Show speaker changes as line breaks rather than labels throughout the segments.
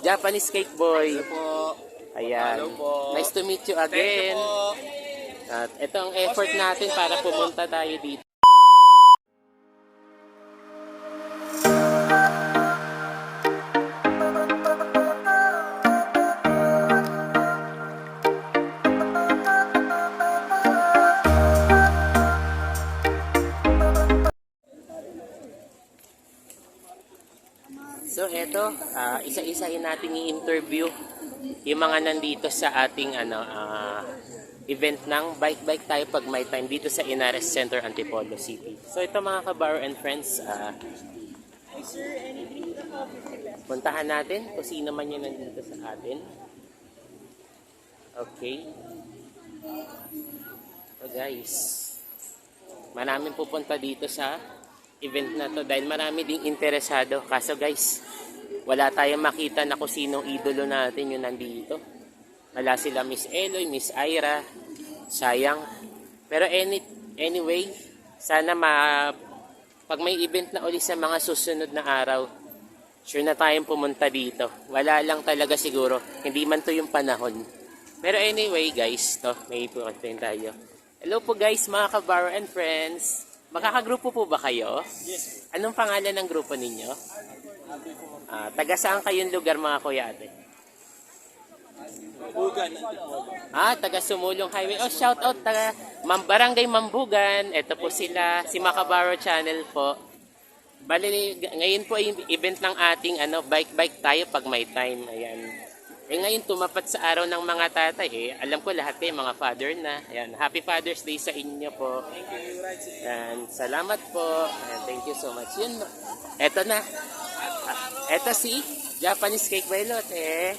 Japanese Cake Boy.
Hello po.
Ayan.
Hello po.
Nice to meet you
Thank
again.
you po.
At ito ang effort natin para pumunta tayo dito. So eto, isa-isahin natin i-interview yung mga nandito sa ating event ng Bike tayo pag may time dito sa Inares Center, Antipolo City. So ito mga kabaro and friends, puntahan natin kung sino man yung nandito sa atin. Okay. So guys, maraming pupunta dito sa event na to dahil marami ding interesado. Kaso guys, wala tayong makita na kung sinong idolo natin yung nandito. Wala sila Miss Eloy, Miss Ira. Sayang. Pero anyway, sana pag may event na uli sa mga susunod na araw, sure na tayong pumunta dito. Wala lang talaga siguro. Hindi man to yung panahon. Pero anyway guys, to, may pumunta tayo. Hello po guys, mga kabaro and friends. Makakagrupo po ba kayo?
Yes.
Anong pangalan ng grupo ninyo? Taga saan kayong lugar mga kuya ate?
Bugan.
Taga Sumulong Highway. Oh, shout out taga Barangay Mambugan. Ito po sila, si Macabaro Channel po. Bali, ngayon po ay event ng ating bike tayo pag may time. Ayan. Ngayon tumapat sa araw ng mga tatay. Alam ko lahat kayo mga father na. Ayan. Happy Father's Day sa inyo po.
Thank you, Right.
And salamat po. And thank you so much. Yun. Eto na. Eto si Japanese Cake Boy Lotte.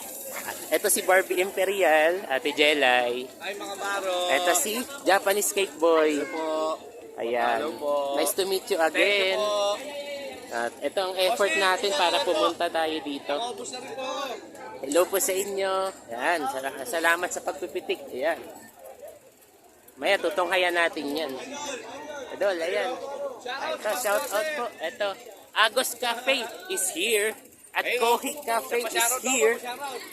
Eto si Barbie Imperial, Ate Jelay.
Ay, mga baro.
Eto si Japanese Cake Boy.
Hello po.
Ayan.
Hello po.
Nice to meet you
Thank you
again.
po.
At ito ang effort natin para pumunta tayo dito.
Ubus na rin po.
Hello po sa inyo. Ayan. Salamat sa pagpipitik. Ayan. Maya, tutunghayan natin yan. Idol, ayan. Ito, shout out po. Ito. Agos Cafe is here. At Kohik Cafe is here.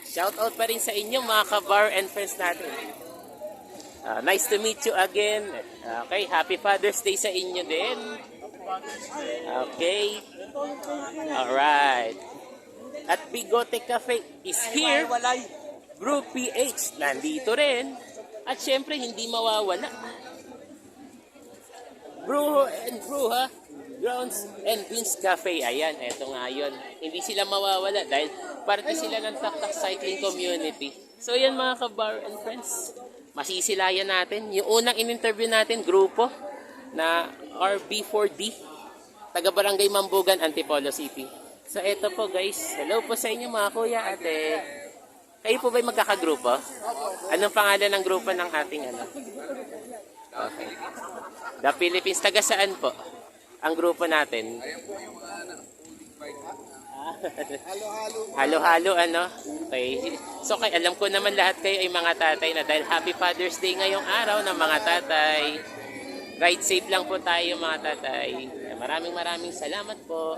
Shout out pa rin sa inyo mga kabar and friends natin. Nice to meet you again. Okay, happy Father's Day sa inyo din. Okay. Alright. At Bigote Cafe is here. Group PH nandito rin. At syempre hindi mawawala. Brujo and Bruja Grounds and Beans Cafe. Ayan, eto nga yun. Hindi sila mawawala dahil parte sila ng Taktak Cycling Community. So yan mga kabar and friends. Masisilayan natin. Yung unang in-interview natin, grupo na RB4D. Taga Barangay Mambugan, Antipolo City. So eto po guys. Hello po sa inyo mga kuya, ate. Kayo po ba'y magkakagrupo? Anong pangalan ng grupo ng ating Okay. The Philippines. Taga saan po? Ang grupo natin.
Ayan po yung
Halo-halo Okay. So alam ko naman lahat kayo ay mga tatay na dahil Happy Father's Day ngayong araw ng mga tatay. Ride safe lang po tayo mga tatay. Maraming salamat po.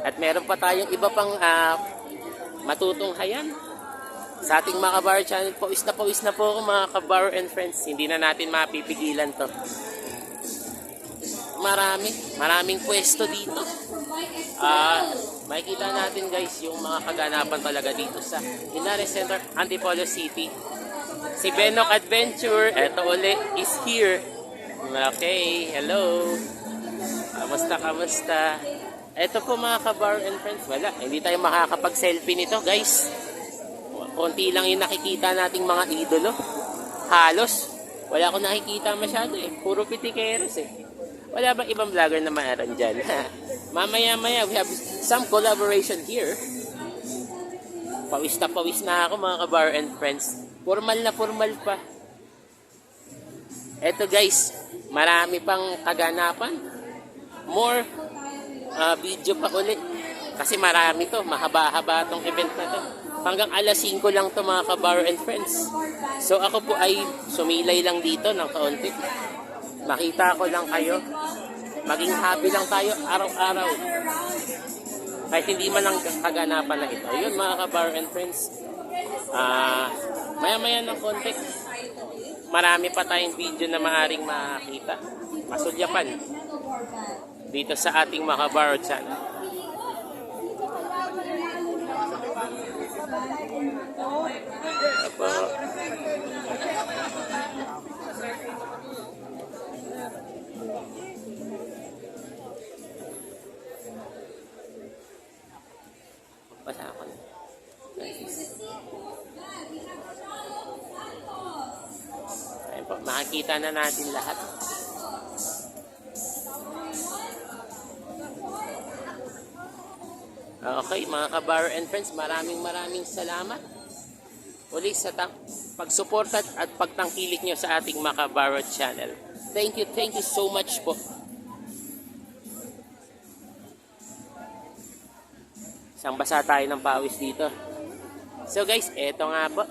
At meron pa tayong iba pang matutunghayan. Sa ating mga kabar channel, pawis na po ako mga kabar and friends. Hindi na natin mapipigilan to. Maraming pwesto dito. Makikita natin guys yung mga kaganapan talaga dito sa Inares Center, Antipolo City. Si Benok Adventure, eto uli, is here. Okay, hello. Kamusta? Eto po mga kabar and friends, wala. Hindi tayo makakapag-selfie nito guys. Konti lang yung nakikita nating mga idolo. Halos. Wala akong nakikita masyado eh. Puro pitikeros eh. Wala bang ibang vlogger na maaran dyan? Mamaya, we have some collaboration here. Pawis na ako mga kabar and friends. Formal pa. Eto guys, marami pang kaganapan. More video pa ulit. Kasi marami to. Mahaba-haba tong event na to. Hanggang alas 5 lang to mga kabar and friends. So ako po ay sumilay lang dito ng kaunti. Makita ko lang kayo. Maging happy lang tayo araw-araw. kahit hindi man lang kaganapan na ito. Ayun mga ka-bar and friends, maya-maya ng konti, marami pa tayong video na maaaring makita, masulyapan dito sa ating mga ka-bar channel. Apo. Wala ako na. Ayun po, makikita na natin lahat. Okay, mga ka-bar and friends, maraming salamat uli sa pagsuporta at pagtangkilik nyo sa ating Macabaro channel. Thank you so much po. Isang basa tayo ng pawis dito. So guys, eto nga po.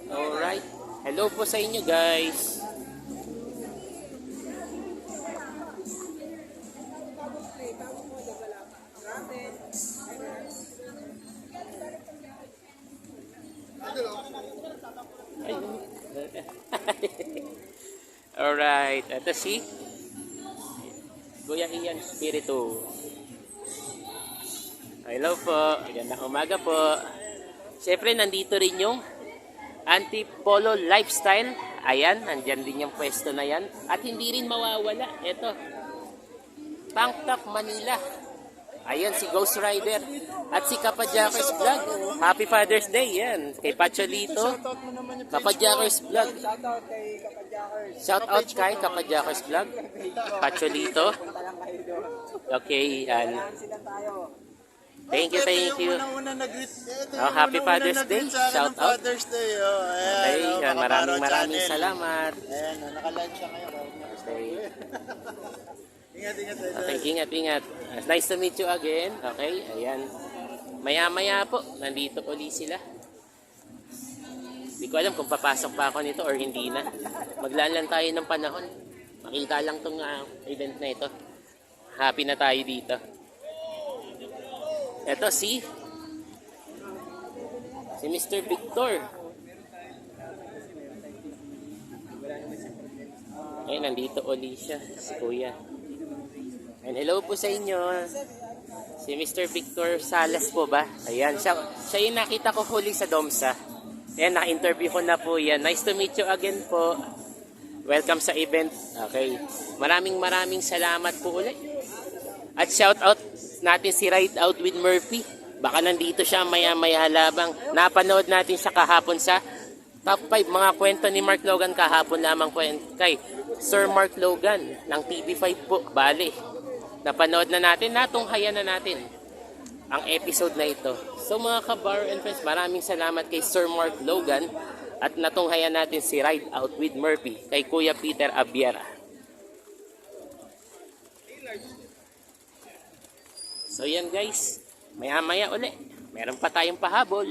Alright. Hello po sa inyo guys. Alright, ito si Kuya Ian Spiritu. Hello po, magandang umaga po. Siyempre nandito rin yung Antipolo Lifestyle. Ayan, nandyan din yung pwesto na yan. At hindi rin mawawala, ito, Pangtak Manila. Ayan si Ghost Rider at si Kapajakers Vlog. Happy Father's Day yan. Kay Pacholito, Kapajakers Vlog. Shout out kay Kapajakers Vlog, Pacholito. Okay, yan. Thank you. Oh, Happy Father's Day. Shout out.
Father's Day. Ayan,
Okay, yan. Maraming salamat.
Ayan, naka-lunch siya ngayon.
Okay.
Ingat.
Okay, ingat. Nice to meet you again. Okay, ayan. Maya-maya po, nandito uli sila. Hindi ko alam kung papasok pa ako nito or hindi na. Maglaan lang tayo ng panahon. Makita lang tong event na ito. Happy na tayo dito. Ito si Mr. Victor. Ayun, nandito uli siya, si Kuya. And hello po sa inyo. Si Mr. Victor Salas po ba? Ayan, siya yung nakita ko huli sa Domsa. Ayan, naka-interview ko na po yan. Nice to meet you again po. Welcome sa event. Okay. Maraming salamat po ulit. At shout out natin si Ride Out with Murphy. Baka nandito siya maya-maya labang. Napanood natin siya kahapon sa Top 5 mga kwento ni Mark Logan kahapon lamang kay Sir Mark Logan ng TV5 po. Bali. Napanood na natin, natunghayan na natin ang episode na ito. So mga ka-bar and friends, maraming salamat kay Sir Mark Logan at natunghayan natin si Ride Out with Murphy kay Kuya Peter Abiera. So yan guys, maya-maya uli. Meron pa tayong pahabol.